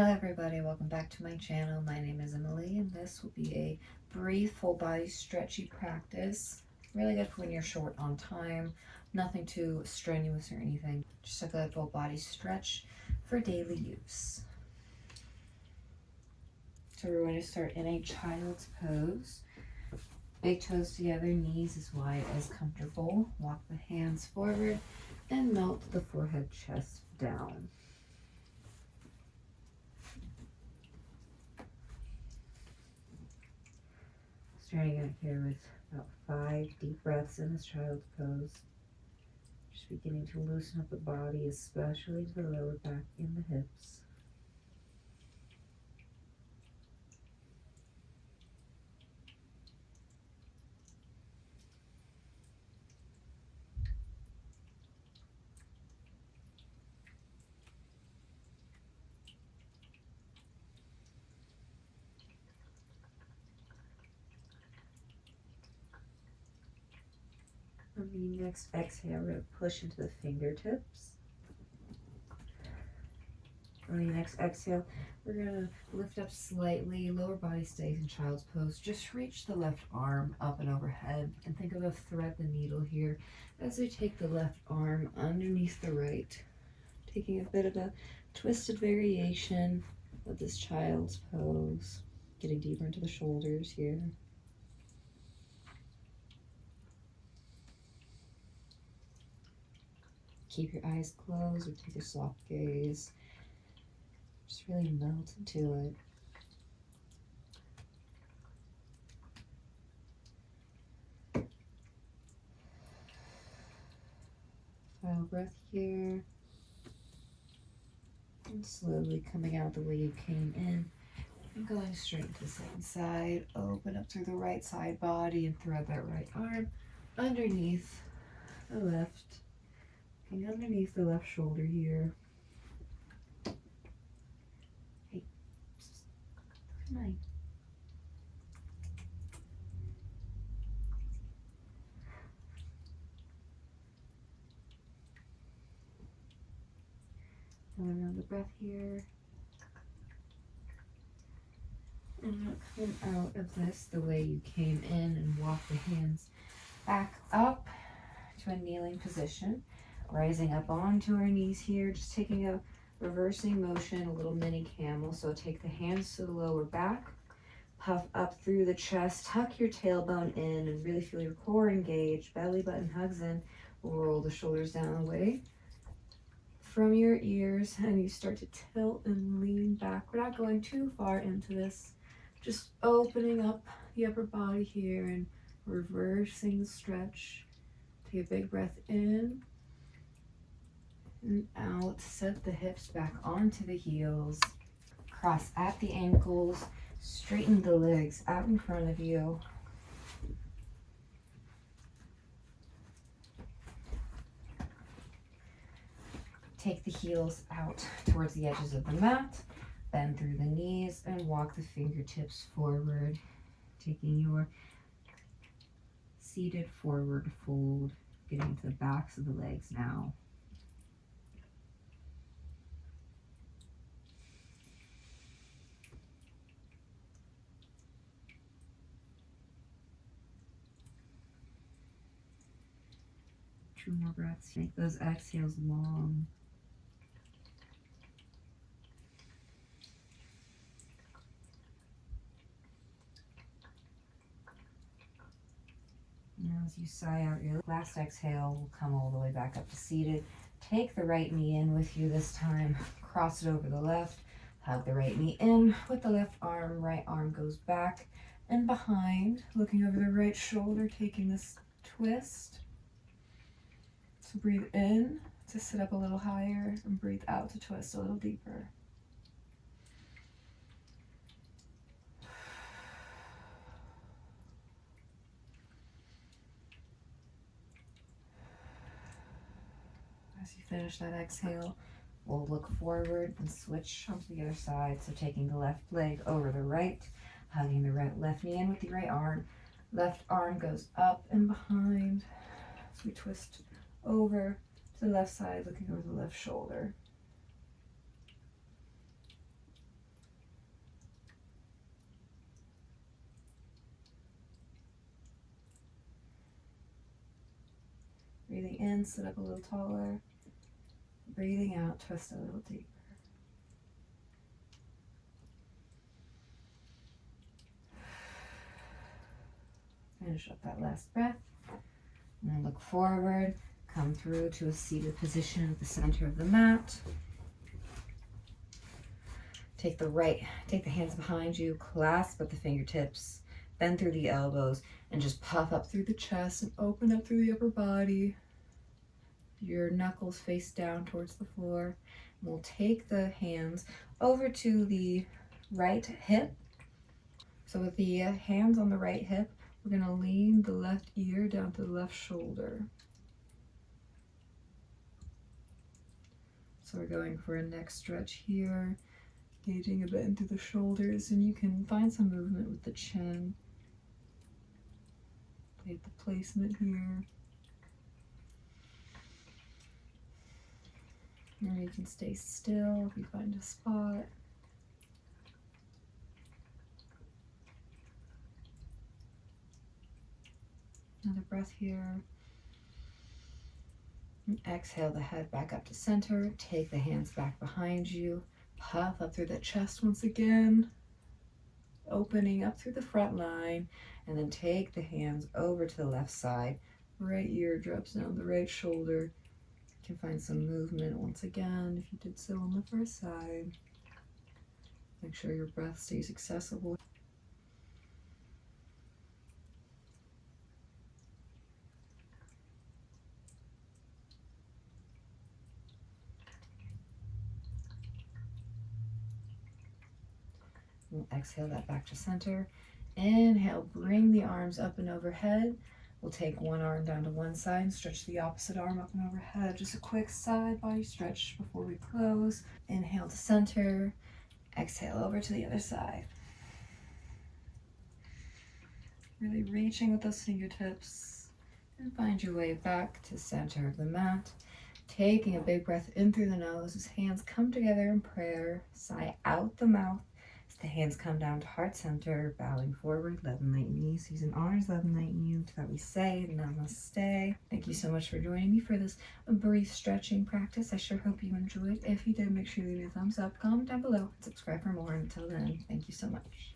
Hello everybody, welcome back to my channel. My name is Emily and this will be a brief full body stretchy practice. Really good for when you're short on time, nothing too strenuous or anything. Just a good full body stretch for daily use. So we're going to start in a child's pose. Big toes together, knees as wide as comfortable. Walk the hands forward and melt the forehead, chest down. Starting out here with about 5 deep breaths in this child's pose. Just beginning to loosen up the body, especially to the lower back and the hips. On the next exhale, we're going to push into the fingertips. On the next exhale, we're going to lift up slightly, lower body stays in child's pose. Just reach the left arm up and overhead and think of a thread the needle here as we take the left arm underneath the right, taking a bit of a twisted variation of this child's pose, getting deeper into the shoulders here. Keep your eyes closed or take a soft gaze. Just really melt into it. Final breath here. And slowly coming out the way you came in. And going straight to the same side. Open up through the right side body and thread that right arm underneath the left. Underneath the left shoulder here. Hey, good night. Another round of breath here. And come out of this the way you came in and walk the hands back up to a kneeling position. Rising up onto our knees here, just taking a reversing motion, a little mini camel. So take the hands to the lower back, puff up through the chest, tuck your tailbone in and really feel your core engaged, belly button hugs in, roll the shoulders down away from your ears and you start to tilt and lean back. We're not going too far into this, just opening up the upper body here and reversing the stretch. Take a big breath in and out. Set the hips back onto the heels, cross at the ankles, straighten the legs out in front of you. Take the heels out towards the edges of the mat, bend through the knees and walk the fingertips forward, taking your seated forward fold, getting to the backs of the legs now. Two more breaths. Make those exhales long. Now as you sigh out your last exhale, we'll come all the way back up to seated. Take the right knee in with you this time. Cross it over the left. Hug the right knee in with the left arm. Right arm goes back and behind. Looking over the right shoulder, taking this twist. So breathe in to sit up a little higher and breathe out to twist a little deeper. As you finish that exhale, we'll look forward and switch onto the other side. So taking the left leg over the right, hugging the left knee in with the right arm. Left arm goes up and behind. So we twist over to the left side, looking over the left shoulder. Breathing in, sit up a little taller. Breathing out, twist a little deeper. Finish up that last breath. And then look forward. Come through to a seated position at the center of the mat. Take the hands behind you, clasp at the fingertips, bend through the elbows, and just puff up through the chest and open up through the upper body. Your knuckles face down towards the floor. And we'll take the hands over to the right hip. So with the hands on the right hip, we're going to lean the left ear down to the left shoulder. So we're going for a neck stretch here, gauging a bit into the shoulders, and you can find some movement with the chin. Take the placement here. Or you can stay still if you find a spot. Another breath here. And exhale the head back up to center. Take the hands back behind you. Puff up through the chest once again. Opening up through the front line. And then take the hands over to the left side. Right ear drops down the right shoulder. You can find some movement once again if you did so on the first side. Make sure your breath stays accessible. And exhale that back to center. Inhale, bring the arms up and overhead. We'll take one arm down to one side and stretch the opposite arm up and overhead. Just a quick side body stretch before we close. Inhale to center. Exhale over to the other side. Really reaching with those fingertips. And find your way back to center of the mat. Taking a big breath in through the nose as hands come together in prayer. Sigh out the mouth. The hands come down to heart center, bowing forward, love and light in you. Season honors, love and light in you. To that we say, namaste. Thank you so much for joining me for this brief stretching practice. I sure hope you enjoyed. If you did, make sure you leave me a thumbs up, comment down below, and subscribe for more. Until then, thank you so much.